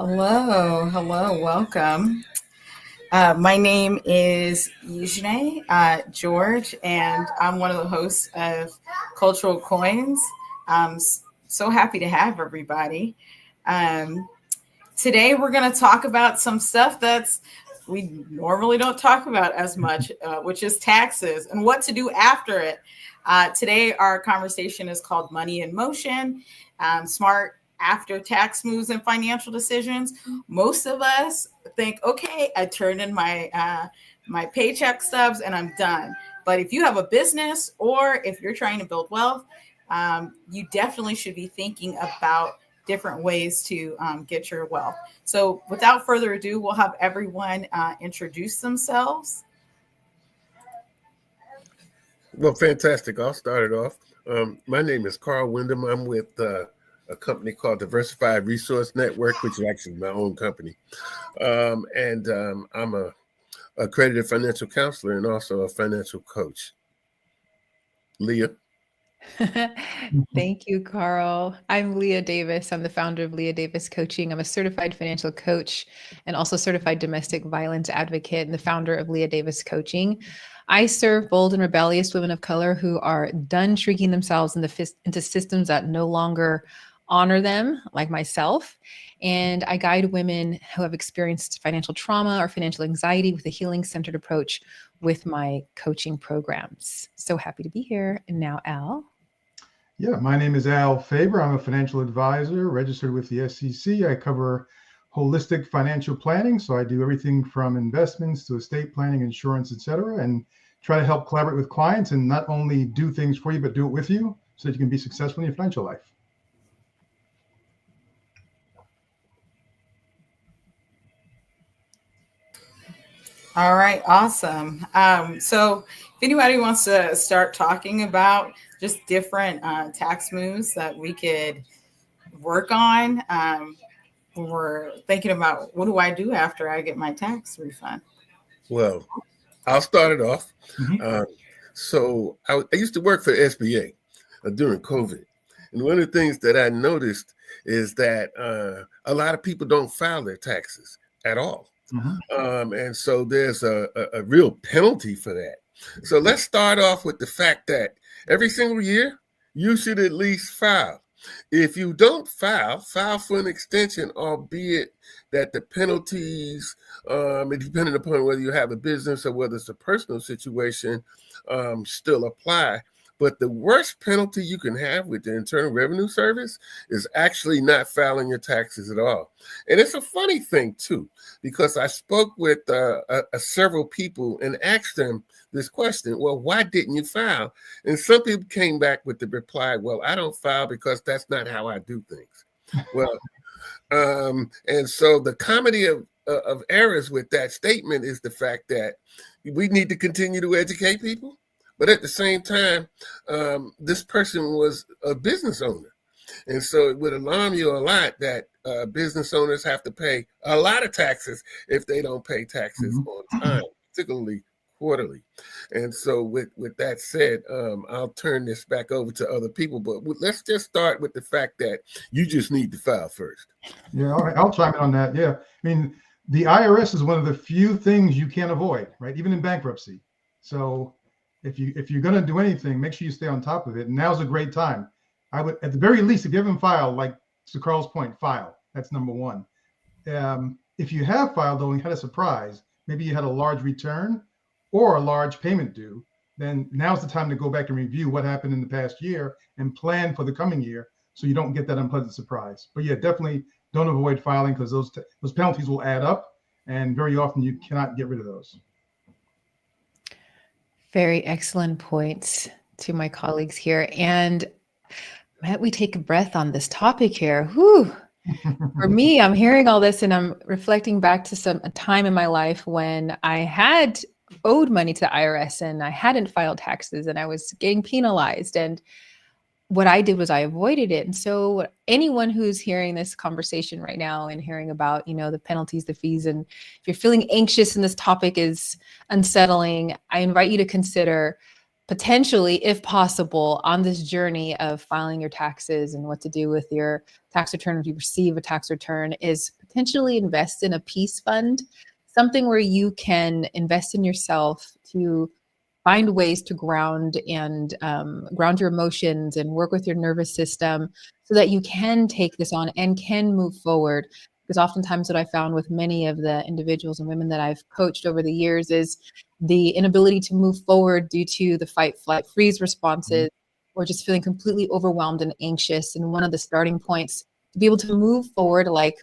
Hello, welcome. My name is Yujne George, and I'm one of the hosts of Cultural Coins. So happy to have everybody. Um, Today, we're going to talk about some stuff that's we normally don't talk about as much, which is taxes and what to do after it. Today, our conversation is called Money in Motion, Smart After Tax Moves and Financial Decisions. Most of us think, okay, I turned in my paycheck stubs and I'm done. But if you have a business or if you're trying to build wealth, you definitely should be thinking about different ways to get your wealth. So without further ado, we'll have everyone introduce themselves. Well, fantastic. I'll start it off. My name is Carl Wyndham. I'm with a company called Diversified Resource Network, which is actually my own company. And I'm a accredited financial counselor and also a financial coach. Leah. Thank you, Carl. I'm Leah Davis. I'm the founder of Leah Davis Coaching. I'm a certified financial coach and also certified domestic violence advocate and the founder of Leah Davis Coaching. I serve bold and rebellious women of color who are done shrinking themselves into systems that no longer honor them, like myself. And I guide women who have experienced financial trauma or financial anxiety with a healing-centered approach with my coaching programs. So happy to be here. And now, Al. Yeah, my name is Al Faber. I'm a financial advisor registered with the SEC. I cover holistic financial planning. So I do everything from investments to estate planning, insurance, et cetera, and try to help collaborate with clients and not only do things for you, but do it with you so that you can be successful in your financial life. All right, awesome. So if anybody wants to start talking about just different tax moves that we could work on, we're thinking about what do I do after I get my tax refund? Well, I'll start it off. So I used to work for SBA during COVID. And one of the things that I noticed is that a lot of people don't file their taxes at all. And so there's a real penalty for that. So let's start off with the fact that every single year, you should at least file. If you don't file for an extension, albeit that the penalties, depending upon whether you have a business or whether it's a personal situation, still apply. But the worst penalty you can have with the Internal Revenue Service is actually not filing your taxes at all. And it's a funny thing, too, because I spoke with several people and asked them this question, well, why didn't you file? And some people came back with the reply, well, I don't file because that's not how I do things. Well, and so the comedy of errors with that statement is the fact that we need to continue to educate people. But at the same time, this person was a business owner. And so it would alarm you a lot that business owners have to pay a lot of taxes if they don't pay taxes on time, particularly quarterly. And so with that said, I'll turn this back over to other people. But let's just start with the fact that you just need to file first. Yeah, all right. I'll chime in on that. Yeah. I mean, the IRS is one of the few things you can't avoid, right? Even in bankruptcy. So if you're going to do anything, make sure you stay on top of it. And now's a great time. I would, at the very least, if you haven't filed, like to Carl's point, file. That's number one. If you have filed, though, and had a surprise, maybe you had a large return or a large payment due, then now's the time to go back and review what happened in the past year and plan for the coming year so you don't get that unpleasant surprise. But yeah, definitely don't avoid filing because those penalties will add up, and very often you cannot get rid of those. Very excellent points to my colleagues here. And might we take a breath on this topic here? Whew. For me, I'm hearing all this and I'm reflecting back to a time in my life when I had owed money to the IRS and I hadn't filed taxes and I was getting penalized. And what I did was I avoided it. And so anyone who's hearing this conversation right now and hearing about, the penalties, the fees, and if you're feeling anxious and this topic is unsettling, I invite you to consider potentially, if possible, on this journey of filing your taxes and what to do with your tax return if you receive a tax return, is potentially invest in a peace fund, something where you can invest in yourself to find ways to ground and ground your emotions and work with your nervous system so that you can take this on and can move forward. Because oftentimes what I found with many of the individuals and women that I've coached over the years is the inability to move forward due to the fight, flight, freeze responses, or just feeling completely overwhelmed and anxious. And one of the starting points to be able to move forward, like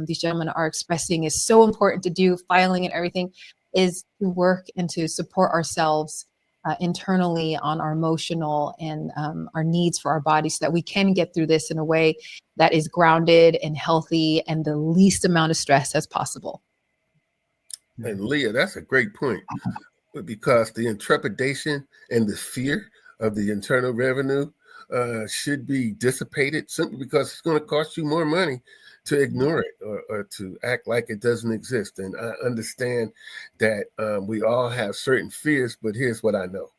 these gentlemen are expressing, is so important to do, filing and everything, is to work and to support ourselves internally on our emotional and our needs for our body so that we can get through this in a way that is grounded and healthy and the least amount of stress as possible. And Leah, that's a great point, because the intrepidation and the fear of the Internal Revenue should be dissipated, simply because it's going to cost you more money to ignore it or to act like it doesn't exist. And I understand that we all have certain fears, but here's what I know.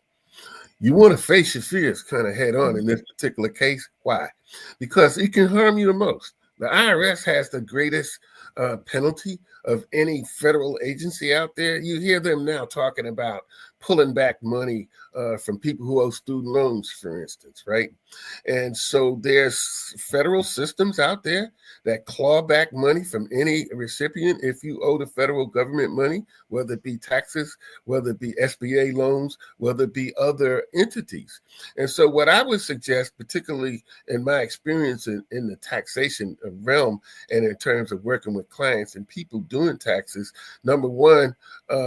You want to face your fears kind of head on in this particular case. Why? Because it can harm you the most. The IRS has the greatest penalty of any federal agency out there. You hear them now talking about pulling back money from people who owe student loans, for instance, right? And so there's federal systems out there that claw back money from any recipient if you owe the federal government money, whether it be taxes, whether it be SBA loans, whether it be other entities. And so what I would suggest, particularly in my experience in the taxation realm and in terms of working with clients and people doing taxes, number one,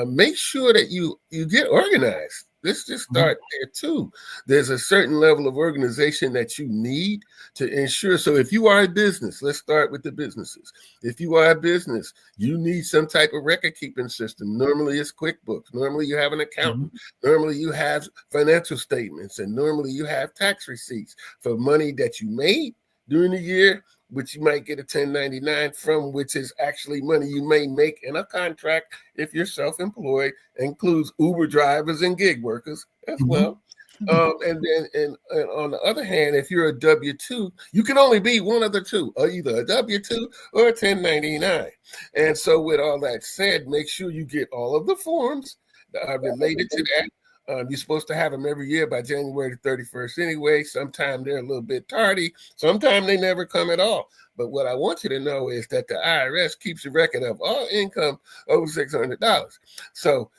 make sure that you get organized. Let's just start there too. There's a certain level of organization that you need to ensure. So if you are a business, let's start with the businesses. If you are a business, you need some type of record keeping system. Normally it's QuickBooks. Normally you have an accountant. Normally you have financial statements, and normally you have tax receipts for money that you made during the year, which you might get a 1099 from, which is actually money you may make in a contract if you're self-employed, includes Uber drivers and gig workers as well. And on the other hand, if you're a W-2, you can only be one of the two, or either a W-2 or a 1099. And so with all that said, make sure you get all of the forms that are related to that. You're supposed to have them every year by January 31st anyway. Sometimes they're a little bit tardy. Sometimes they never come at all. But what I want you to know is that the IRS keeps a record of all income over $600. So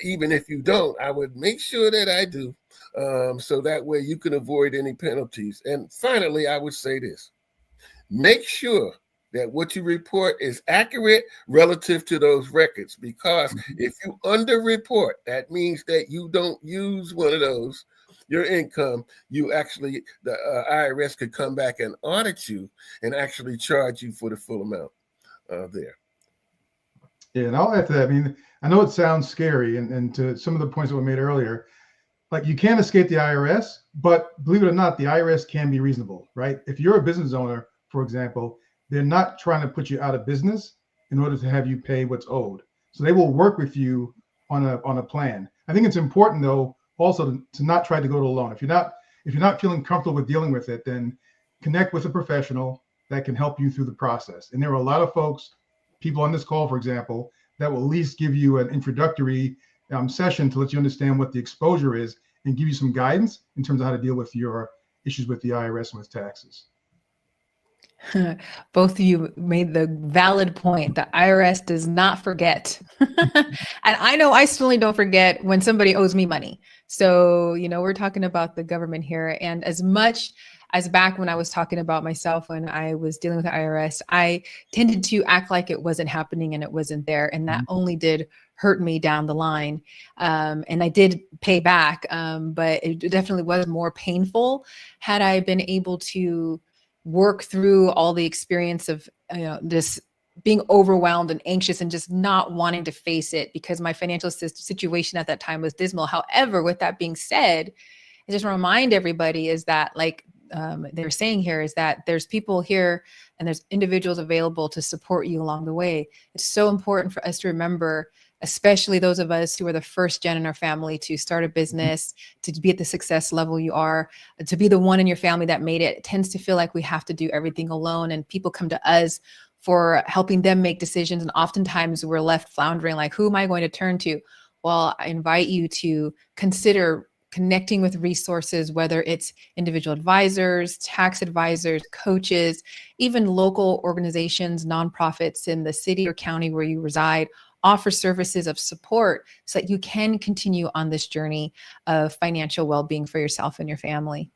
even if you don't, I would make sure that I do, so that way you can avoid any penalties. And finally, I would say this. Make sure that what you report is accurate relative to those records, because if you underreport, that means that you don't use one of those, your income, you actually, the IRS could come back and audit you and actually charge you for the full amount there. Yeah, and I'll add to that. I mean, I know it sounds scary, and to some of the points that were made earlier, like you can't escape the IRS, but believe it or not, the IRS can be reasonable, right? If you're a business owner, for example, they're not trying to put you out of business in order to have you pay what's owed. So they will work with you on a plan. I think it's important though also to not try to go to a loan. If you're not feeling comfortable with dealing with it, then connect with a professional that can help you through the process. And there are a lot of folks, people on this call, for example, that will at least give you an introductory session to let you understand what the exposure is and give you some guidance in terms of how to deal with your issues with the IRS and with taxes. Both of you made the valid point. The IRS does not forget. And I know I certainly don't forget when somebody owes me money. So, we're talking about the government here. And as much as back when I was talking about myself, when I was dealing with the IRS, I tended to act like it wasn't happening and it wasn't there. And that only did hurt me down the line. And I did pay back, but it definitely was more painful had I been able to work through all the experience of this being overwhelmed and anxious and just not wanting to face it because my financial situation at that time was dismal. However, with that being said, I just want to remind everybody is that like they're saying here is that there's people here and there's individuals available to support you along the way. It's so important for us to remember especially those of us who are the first gen in our family to start a business, to be at the success level you are, to be the one in your family that made it, tends to feel like we have to do everything alone. And people come to us for helping them make decisions. And oftentimes we're left floundering, like, who am I going to turn to? Well, I invite you to consider connecting with resources, whether it's individual advisors, tax advisors, coaches, even local organizations, nonprofits in the city or county where you reside offer services of support so that you can continue on this journey of financial well-being for yourself and your family.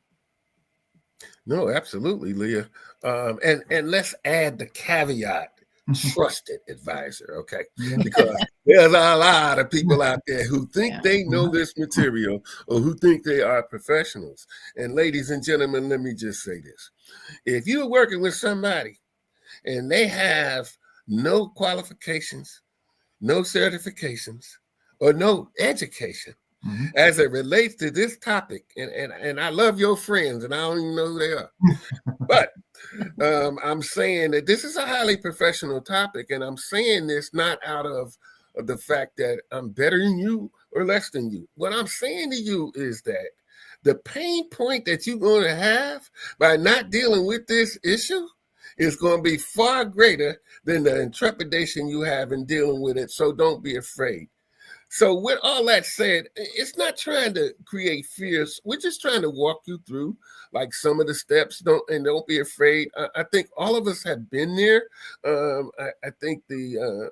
No, absolutely, Leah. And let's add the caveat, trusted advisor, okay? Because there's a lot of people out there who think they know this material or who think they are professionals. And ladies and gentlemen, let me just say this. If you're working with somebody and they have no qualifications, no certifications, or no education, as it relates to this topic, and I love your friends, and I don't even know who they are, but I'm saying that this is a highly professional topic, and I'm saying this not out of the fact that I'm better than you or less than you. What I'm saying to you is that the pain point that you're going to have by not dealing with this issue is going to be far greater than the intrepidation you have in dealing with it, so don't be afraid. So with all that said, it's not trying to create fears. We're just trying to walk you through like some of the steps. Don't be afraid. I think all of us have been there. I think the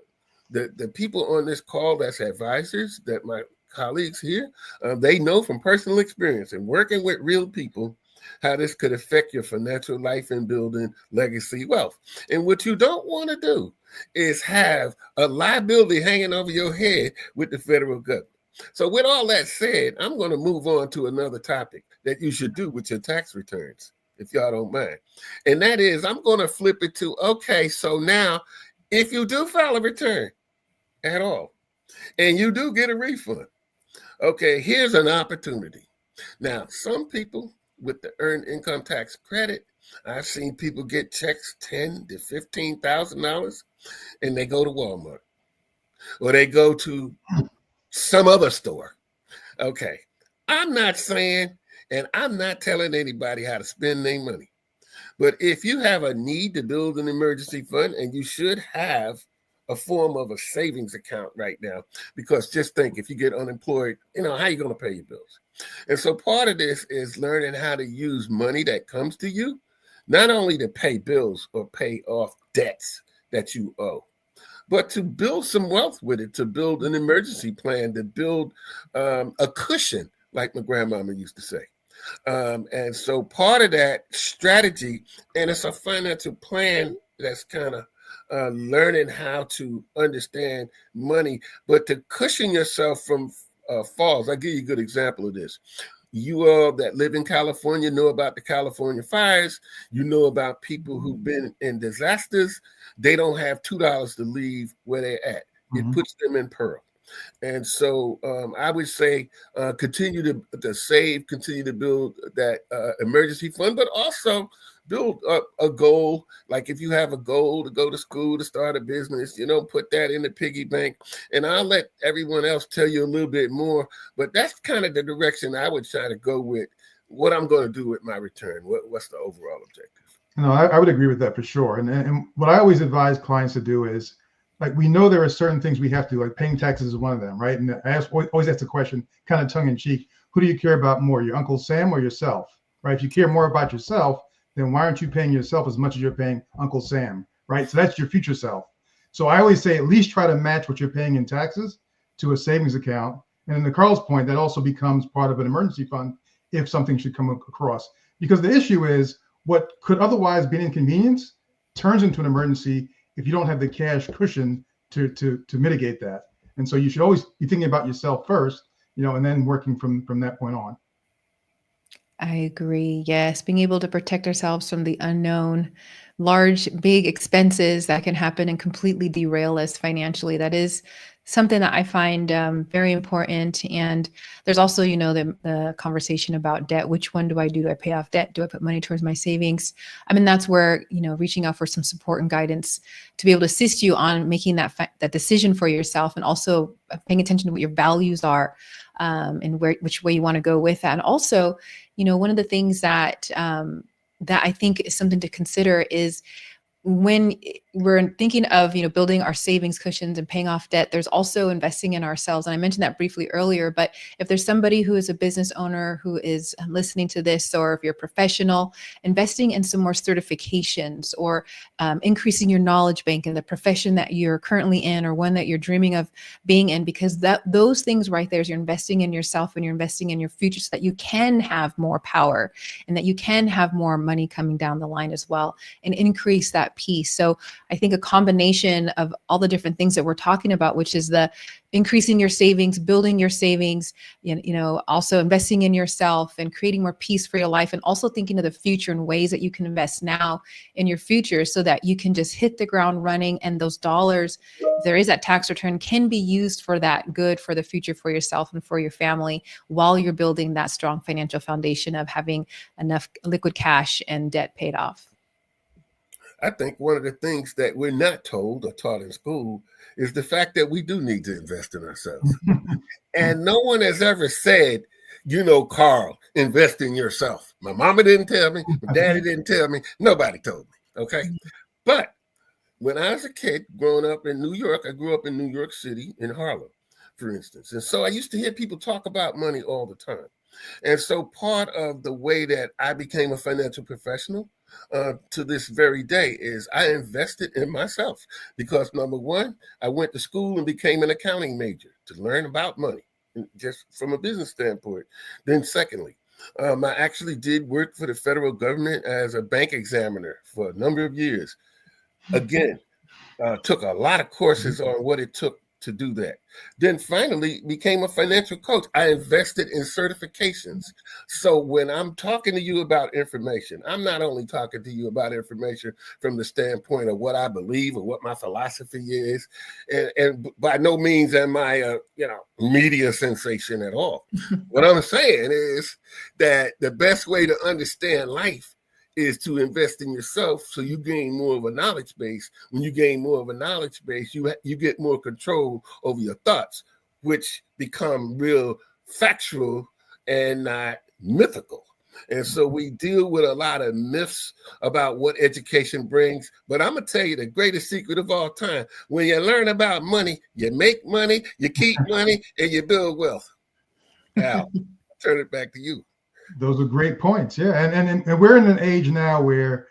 people on this call that's advisors, that my colleagues here, they know from personal experience and working with real people how this could affect your financial life and building legacy wealth. And what you don't want to do is have a liability hanging over your head with the federal government. So with all that said, I'm going to move on to another topic that you should do with your tax returns, if y'all don't mind. And that is, I'm going to flip it to, okay, so now if you do file a return at all and you do get a refund, okay, here's an opportunity. Now, some people with the earned income tax credit, I've seen people get checks $10,000 to $15,000 and they go to Walmart or they go to some other store. Okay, I'm not saying, and I'm not telling anybody how to spend their money, but if you have a need to build an emergency fund, and you should have a form of a savings account right now, because just think, if you get unemployed, how are you going to pay your bills? And so part of this is learning how to use money that comes to you, not only to pay bills or pay off debts that you owe, but to build some wealth with it, to build an emergency plan, to build a cushion, like my grandmama used to say. And so part of that strategy, and it's a financial plan that's kind of learning how to understand money, but to cushion yourself from falls. I'll give you a good example of this. You all that live in California know about the California fires. You know about people who've been in disasters. They don't have $2 to leave where they're at. It puts them in peril. And so I would say continue to save, continue to build that emergency fund, but also build up a goal. Like if you have a goal to go to school, to start a business, put that in the piggy bank. And I'll let everyone else tell you a little bit more, but that's kind of the direction I would try to go with what I'm going to do with my return. What's the overall objective? No, I would agree with that for sure. And what I always advise clients to do is, like, we know there are certain things we have to do, like paying taxes is one of them, right? And I always ask the question, kind of tongue in cheek, who do you care about more, your Uncle Sam or yourself, right? If you care more about yourself, then why aren't you paying yourself as much as you're paying Uncle Sam, right? So that's your future self. So I always say at least try to match what you're paying in taxes to a savings account. And to Carl's point, that also becomes part of an emergency fund if something should come across. Because the issue is what could otherwise be an inconvenience turns into an emergency if you don't have the cash cushion to mitigate that. And so you should always be thinking about yourself first, and then working from that point on. I agree. Yes. Being able to protect ourselves from the unknown, large, big expenses that can happen and completely derail us financially. That is something that I find very important. And there's also, the conversation about debt. Which one do I do? Do I pay off debt? Do I put money towards my savings? I mean, that's where, reaching out for some support and guidance to be able to assist you on making that decision for yourself, and also paying attention to what your values are, and which way you want to go with that. And also, one of the things that I think is something to consider is, when we're thinking of, building our savings cushions and paying off debt, there's also investing in ourselves. And I mentioned that briefly earlier, but if there's somebody who is a business owner who is listening to this, or if you're a professional, investing in some more certifications, or increasing your knowledge bank in the profession that you're currently in, or one that you're dreaming of being in, because those things right there is, you're investing in yourself and you're investing in your future, so that you can have more power and that you can have more money coming down the line as well, and increase that piece. So I think a combination of all the different things that we're talking about, which is the increasing your savings, building your savings, also investing in yourself and creating more peace for your life, and also thinking of the future and ways that you can invest now in your future, so that you can just hit the ground running, and those dollars, if there is that tax return, can be used for that good, for the future, for yourself and for your family, while you're building that strong financial foundation of having enough liquid cash and debt paid off. I think one of the things that we're not told or taught in school is the fact that we do need to invest in ourselves. And no one has ever said, Carl, invest in yourself. My mama didn't tell me. My daddy didn't tell me. Nobody told me. Okay. But when I was a kid growing up in New York, I grew up in New York City, in Harlem, for instance. And so I used to hear people talk about money all the time. And so part of the way that I became a financial professional to this very day is I invested in myself, because number one, I went to school and became an accounting major to learn about money, just from a business standpoint. Then secondly, I actually did work for the federal government as a bank examiner for a number of years. Again, took a lot of courses on what it took to do that. Then finally became a financial coach. I invested in certifications. So when I'm talking to you about information, I'm not only talking to you about information from the standpoint of what I believe or what my philosophy is, and by no means am I a media sensation at all. What I'm saying is that the best way to understand life is to invest in yourself, so you gain more of a knowledge base. When you gain more of a knowledge base, you get more control over your thoughts, which become real factual and not mythical. And so we deal with a lot of myths about what education brings. But I'm going to tell you the greatest secret of all time. When you learn about money, you make money, you keep money, and you build wealth. Al, I'll turn it back to you. Those are great points. Yeah. And we're in an age now where,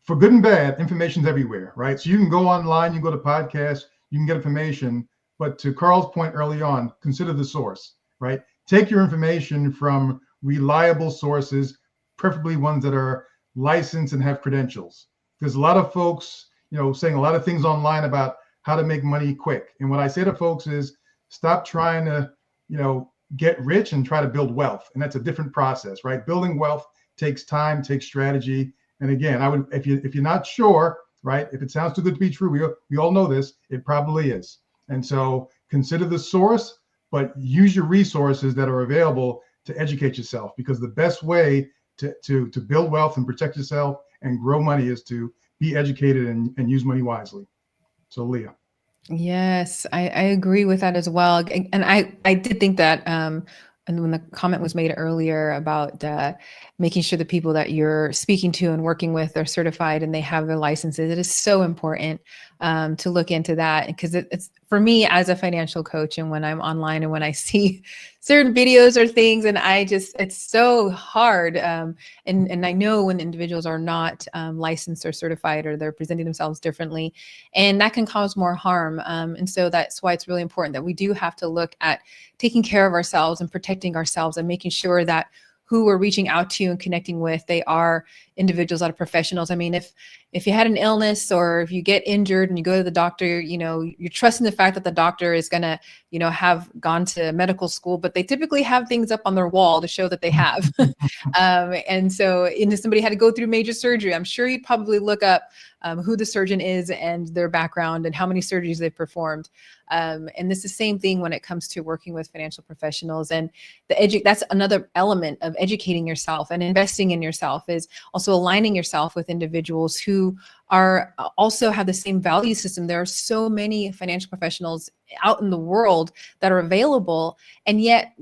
for good and bad, information's everywhere, right? So you can go online, you can go to podcasts, you can get information. But to Carl's point early on, consider the source, right? Take your information from reliable sources, preferably ones that are licensed and have credentials. There's a lot of folks, saying a lot of things online about how to make money quick. And what I say to folks is, stop trying to, get rich and try to build wealth. And that's a different process, right? Building wealth takes time, takes strategy. And again, I would, if you're not sure, right? If it sounds too good to be true, we all know this, it probably is. And so consider the source, but use your resources that are available to educate yourself, because the best way to build wealth and protect yourself and grow money is to be educated and use money wisely. So Leah. Yes, I agree with that as well. And I did think that, and when the comment was made earlier about making sure the people that you're speaking to and working with are certified and they have their licenses, it is so important to look into that, because it's for me as a financial coach, and when I'm online and when I see certain videos or things, and it's so hard. And I know when individuals are not licensed or certified, or they're presenting themselves differently, and that can cause more harm. And so that's why it's really important that we do have to look at taking care of ourselves and protecting ourselves, and making sure that who we're reaching out to and connecting with, they are individuals that are professionals. I mean, if if you had an illness or if you get injured and you go to the doctor, you're trusting the fact that the doctor is going to, have gone to medical school, but they typically have things up on their wall to show that they have. And so if somebody had to go through major surgery, I'm sure you'd probably look up who the surgeon is and their background and how many surgeries they've performed. And this is the same thing when it comes to working with financial professionals. And that's another element of educating yourself and investing in yourself, is also aligning yourself with individuals who are also have the same value system. There are so many financial professionals out in the world that are available, and yet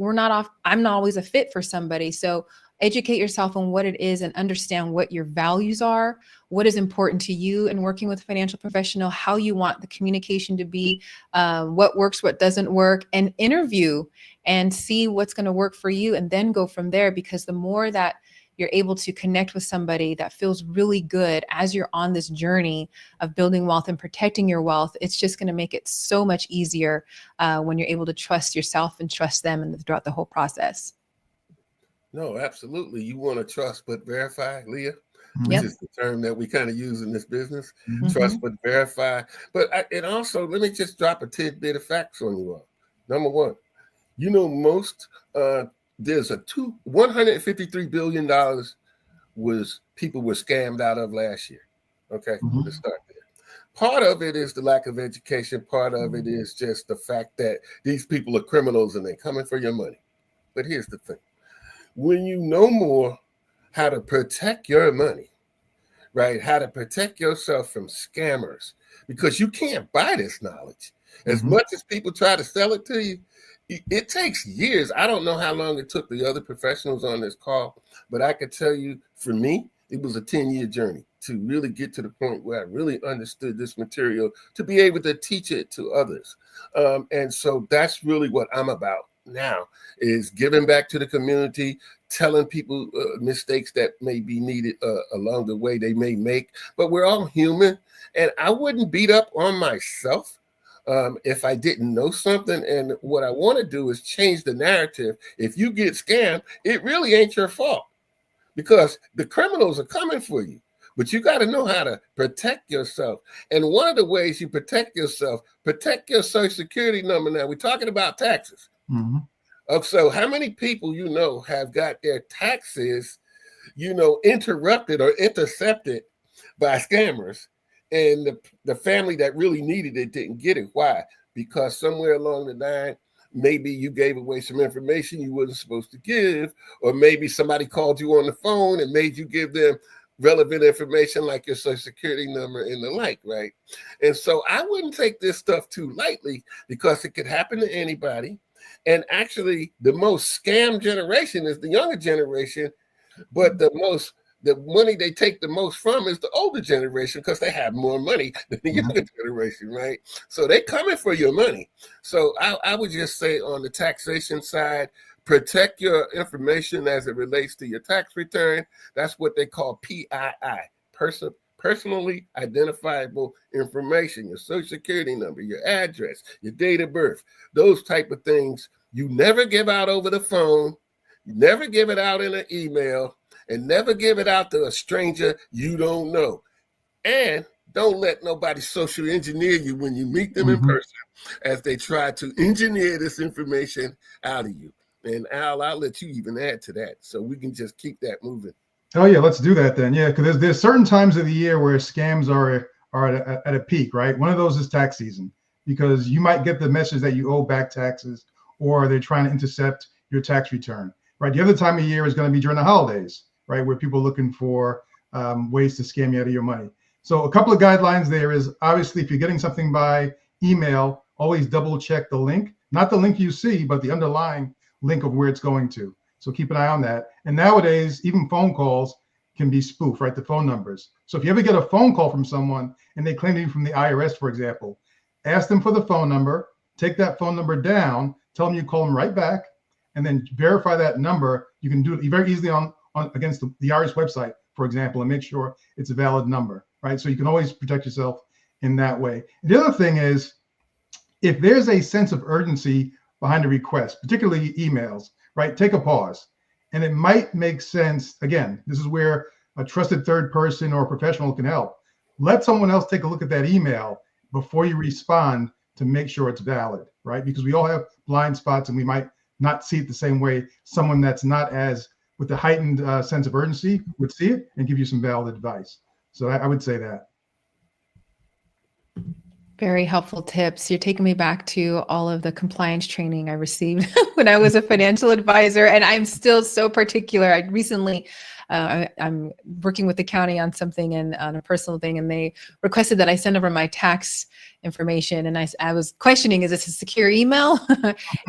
I'm not always a fit for somebody. So educate yourself on what it is and understand what your values are, what is important to you in working with a financial professional, how you want the communication to be, what works, what doesn't work, and interview and see what's going to work for you, and then go from there. Because the more that you're able to connect with somebody that feels really good as you're on this journey of building wealth and protecting your wealth, it's just going to make it so much easier when you're able to trust yourself and trust them and throughout the whole process. No, absolutely. You want to trust but verify, Leah, which Yep. is the term that we kind of use in this business. Mm-hmm. Trust but verify. But and also, let me just drop a tidbit of facts on you all. Number one, there's $153 billion people were scammed out of last year. Okay, let's start there. Part of it is the lack of education. Part of it is just the fact that these people are criminals and they're coming for your money. But here's the thing. When you know more how to protect your money, right? How to protect yourself from scammers, because you can't buy this knowledge. As much as people try to sell it to you, it takes years. I don't know how long it took the other professionals on this call, but I could tell you, for me, it was a 10-year journey to really get to the point where I really understood this material to be able to teach it to others. And so that's really what I'm about now, is giving back to the community, telling people mistakes that may be needed along the way they may make. But we're all human, and I wouldn't beat up on myself if I didn't know something. And what I want to do is change the narrative. If you get scammed, it really ain't your fault, because the criminals are coming for you. But you got to know how to protect yourself. And one of the ways you protect yourself, protect your Social Security number. Now, we're talking about taxes. So how many people have got their taxes, interrupted or intercepted by scammers, and the family that really needed it didn't get it? Why? Because somewhere along the line, maybe you gave away some information you wasn't supposed to give, or maybe somebody called you on the phone and made you give them relevant information like your Social Security number and the like, right? And so I wouldn't take this stuff too lightly, because it could happen to anybody. And actually, the most scam generation is the younger generation, but the money they take the most from is the older generation, because they have more money than the younger generation, right? So they're coming for your money. So I would just say, on the taxation side, protect your information as it relates to your tax return. That's what they call PII, personally identifiable information, your Social Security number, your address, your date of birth, those type of things. You never give out over the phone. You never give it out in an email, and never give it out to a stranger you don't know. And don't let nobody social engineer you when you meet them in person, as they try to engineer this information out of you. And Al, I'll let you even add to that, so we can just keep that moving. Oh yeah, let's do that then. Yeah, because there's certain times of the year where scams are at a peak, right? One of those is tax season, because you might get the message that you owe back taxes, or they're trying to intercept your tax return, right? The other time of year is going to be during the holidays, right, where people are looking for ways to scam you out of your money. So a couple of guidelines there is, obviously, if you're getting something by email, always double check the link, not the link you see, but the underlying link of where it's going to. So keep an eye on that. And nowadays, even phone calls can be spoofed, right? The phone numbers. So if you ever get a phone call from someone and they claim to be from the IRS, for example, ask them for the phone number, take that phone number down, tell them you call them right back, and then verify that number. You can do it very easily on against the IRS website, for example, and make sure it's a valid number, right? So you can always protect yourself in that way. And the other thing is, if there's a sense of urgency behind a request, particularly emails, right, take a pause. And it might make sense, again, this is where a trusted third person or a professional can help. let someone else take a look at that email before you respond to make sure it's valid, right? Because we all have blind spots and we might not see it the same way someone that's not as with a heightened sense of urgency would see it and give you some valid advice. So I would say that. Very helpful tips. You're taking me back to all of the compliance training I received when I was a financial advisor, and I'm still so particular. I recently, I'm working with the county on something and on a personal thing, and they requested that I send over my tax information. And I was questioning, is this a secure email?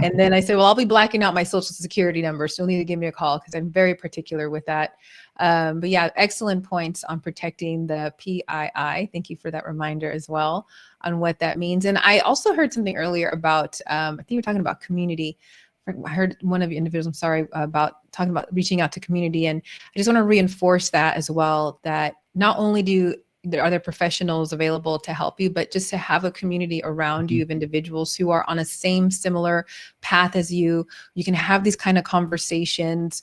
And then I said, well, I'll be blacking out my social security number, so you'll need to give me a call because I'm very particular with that. But yeah, excellent points on protecting the PII. Thank you for that reminder as well on what that means. And I also heard something earlier about, I think you're talking about community. I heard one of you individuals, I'm sorry, about talking about reaching out to community. And I just want to reinforce that as well, that not only are there professionals available to help you, but just to have a community around you of individuals who are on a similar path as you. You can have these kind of conversations,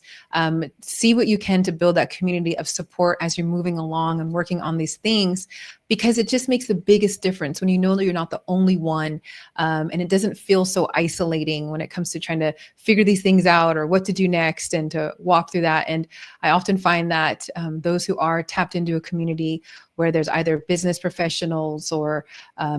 see what you can to build that community of support as you're moving along and working on these things, because it just makes the biggest difference when you know that you're not the only one. And it doesn't feel so isolating when it comes to trying to figure these things out or what to do next and to walk through that. And I often find that those who are tapped into a community where there's either business professionals or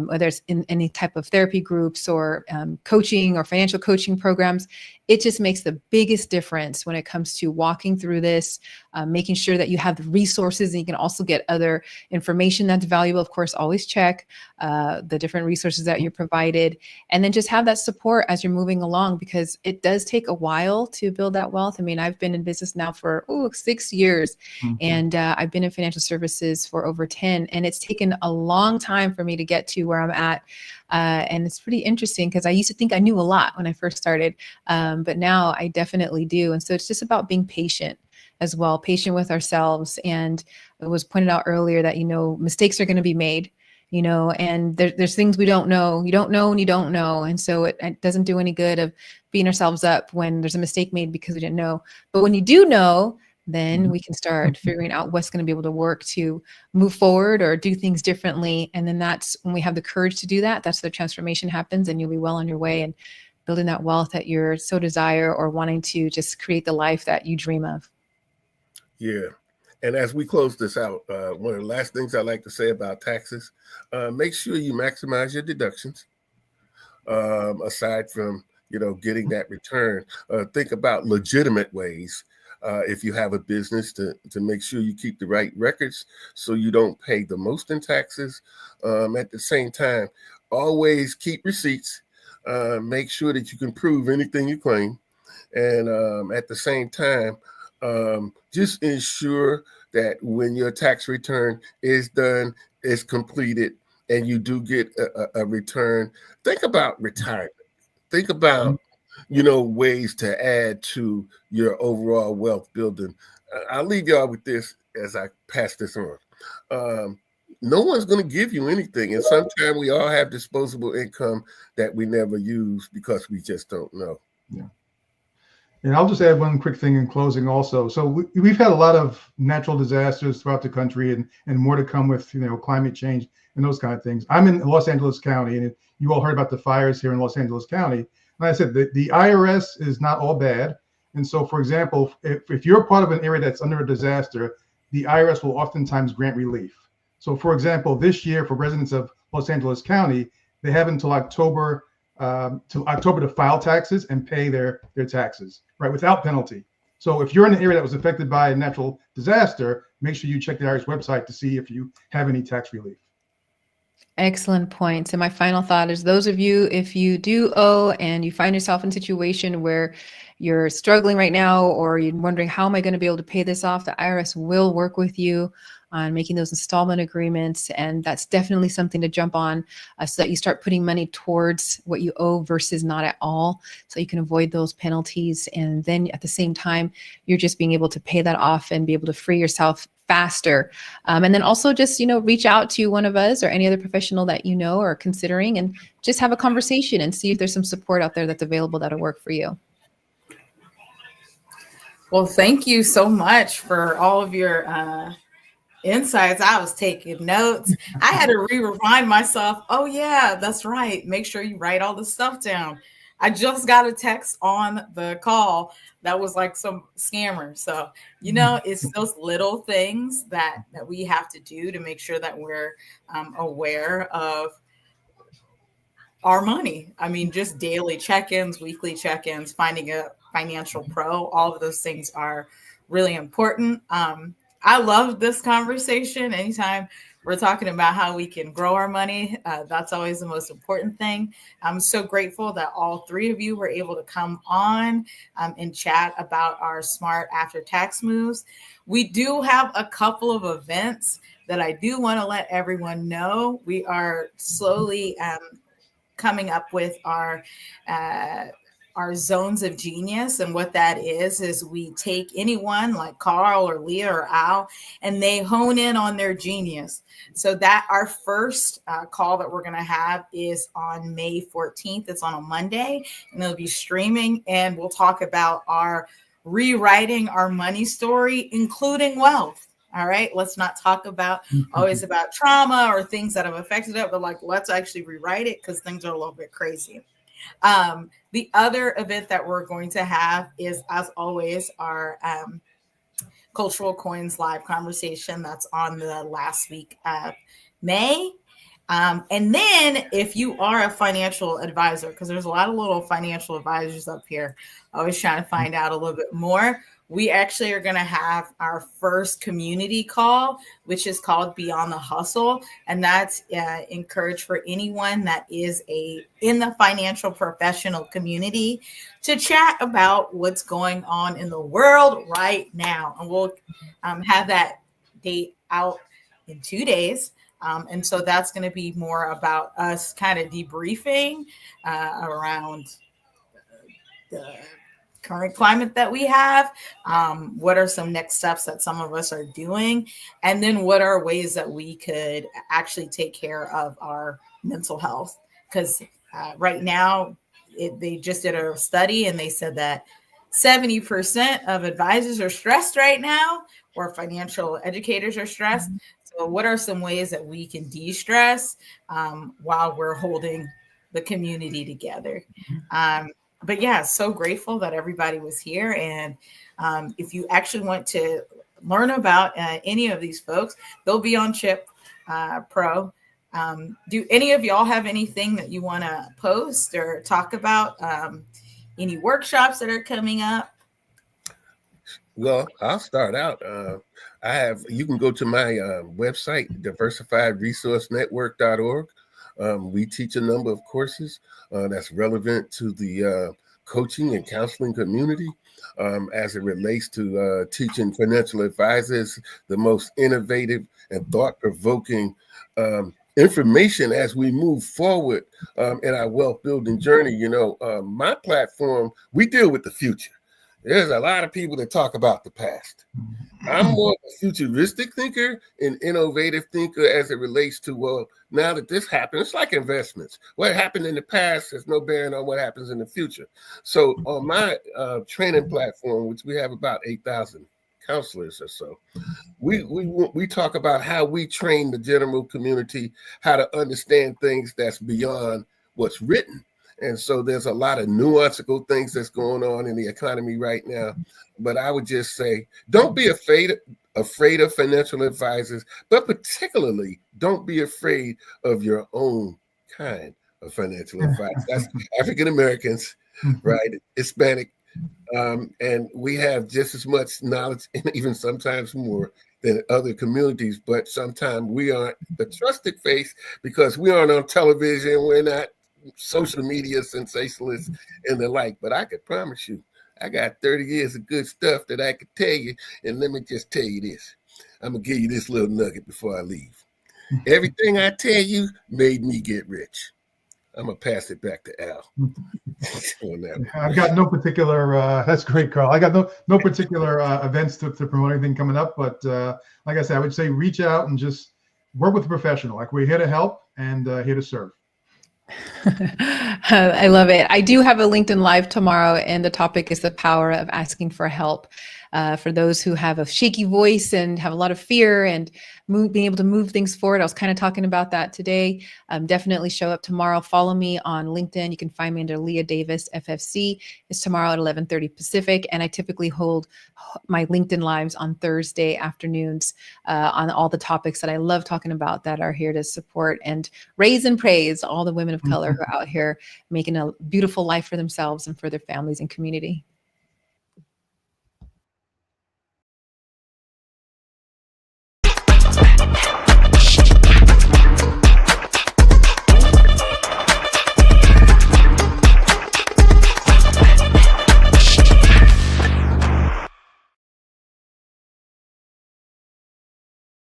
whether it's in any type of therapy groups or coaching or financial coaching programs, it just makes the biggest difference when it comes to walking through this, making sure that you have the resources and you can also get other information that's valuable. Of course, always check the different resources that you're provided, and then just have that support as you're moving along, because it does take a while to build that wealth. I mean, I've been in business now for 6 years, and I've been in financial services for over 10, and it's taken a long time for me to get to where I'm at. And it's pretty interesting because I used to think I knew a lot when I first started, but now I definitely do. And so it's just about being patient as well, patient with ourselves. And it was pointed out earlier that, mistakes are going to be made, and there's things we don't know. You don't know and you don't know. And so it doesn't do any good of beating ourselves up when there's a mistake made because we didn't know. But when you do know, then we can start figuring out what's going to be able to work to move forward or do things differently. And then that's when we have the courage to do that. That's the transformation happens, and you'll be well on your way and building that wealth that you're so desire or wanting to just create the life that you dream of. Yeah. And as we close this out, one of the last things I like to say about taxes, make sure you maximize your deductions. Aside from, getting that return, think about legitimate ways. If you have a business, to make sure you keep the right records so you don't pay the most in taxes. At the same time, always keep receipts. Make sure that you can prove anything you claim. And at the same time, just ensure that when your tax return is done, is completed, and you do get a return, think about retirement. Think about ways to add to your overall wealth building. I'll leave y'all with this as I pass this on. No one's going to give you anything. And sometimes we all have disposable income that we never use because we just don't know. Yeah. And I'll just add one quick thing in closing also. So we've had a lot of natural disasters throughout the country and more to come with, climate change and those kind of things. I'm in Los Angeles County, and you all heard about the fires here in Los Angeles County. Like I said, the IRS is not all bad. And so, for example, if you're part of an area that's under a disaster, the IRS will oftentimes grant relief. So, for example, this year for residents of Los Angeles County, they have until October to file taxes and pay their taxes, right, without penalty. So if you're in an area that was affected by a natural disaster, make sure you check the IRS website to see if you have any tax relief. Excellent points. And my final thought is, those of you, if you do owe and you find yourself in a situation where you're struggling right now, or you're wondering, how am I going to be able to pay this off? The IRS will work with you on making those installment agreements. And that's definitely something to jump on, so that you start putting money towards what you owe versus not at all, so you can avoid those penalties. And then at the same time, you're just being able to pay that off and be able to free yourself faster. And then also just, reach out to one of us or any other professional that you know or considering, and just have a conversation and see if there's some support out there that's available that'll work for you. Well, thank you so much for all of your insights. I was taking notes. I had to remind myself, oh, yeah, that's right. Make sure you write all the stuff down. I just got a text on the call that was like some scammer. So, it's those little things that we have to do to make sure that we're aware of our money. I mean, just daily check-ins, weekly check-ins, finding a financial pro, all of those things are really important. I love this conversation. Anytime we're talking about how we can grow our money, that's always the most important thing. I'm so grateful that all three of you were able to come on and chat about our smart after tax moves. We do have a couple of events that I do want to let everyone know. We are slowly coming up with our zones of genius. And what that is we take anyone like Carl or Leah or Al, and they hone in on their genius. So that our first call that we're going to have is on May 14th. It's on a Monday, and it'll be streaming, and we'll talk about our rewriting our money story, including wealth. All right. Let's not talk about always about trauma or things that have affected it, but let's actually rewrite it because things are a little bit crazy. The other event that we're going to have is, as always, our Cultural Coins live conversation. That's on the last week of May. And then if you are a financial advisor, because there's a lot of little financial advisors up here, always trying to find out a little bit more, we actually are going to have our first community call, which is called Beyond the Hustle. And that's encouraged for anyone that is in the financial professional community to chat about what's going on in the world right now. And we'll have that date out in 2 days. And so that's going to be more about us kind of debriefing around the current climate that we have. What are some next steps that some of us are doing? And then what are ways that we could actually take care of our mental health? Because right now, they just did a study and they said that 70% of advisors are stressed right now, or financial educators are stressed. So what are some ways that we can de-stress while we're holding the community together? But yeah, so grateful that everybody was here. And if you actually want to learn about any of these folks, they'll be on Chip Pro. Do any of y'all have anything that you want to post or talk about? Any workshops that are coming up? Well, I'll start out. You can go to my website, diversifiedresourcenetwork.org. We teach a number of courses that's relevant to the coaching and counseling community as it relates to teaching financial advisors the most innovative and thought-provoking information as we move forward in our wealth building journey. My platform, we deal with the future. There's a lot of people that talk about the past. I'm more of a futuristic thinker and innovative thinker as it relates to, well, now that this happened, it's like investments. What happened in the past has no bearing on what happens in the future. So on my training platform, which we have about 8,000 counselors or so, we talk about how we train the general community how to understand things that's beyond what's written. And so there's a lot of nuanceical things that's going on in the economy right now. But I would just say, don't be afraid of financial advisors, but particularly don't be afraid of your own kind of financial advice. That's African Americans, right? Hispanic. And we have just as much knowledge, and even sometimes more, than other communities. But sometimes we aren't the trusted face because we aren't on television. We're not social media sensationalists and the like. But I could promise you, I got 30 years of good stuff that I could tell you. And let me just tell you this. I'm going to give you this little nugget before I leave. Everything I tell you made me get rich. I'm going to pass it back to Al. I've got no particular, that's great, Carl. I got no particular events to promote anything coming up. But like I said, I would say reach out and just work with a professional. Like, we're here to help and here to serve. I love it. I do have a LinkedIn Live tomorrow, and the topic is the power of asking for help. For those who have a shaky voice and have a lot of fear and being able to move things forward, I was kind of talking about that today. Definitely show up tomorrow. Follow me on LinkedIn. You can find me under Leah Davis FFC. It's tomorrow at 11:30 Pacific, and I typically hold my LinkedIn lives on Thursday afternoons on all the topics that I love talking about that are here to support and raise and praise all the women of color who are out here making a beautiful life for themselves and for their families and community.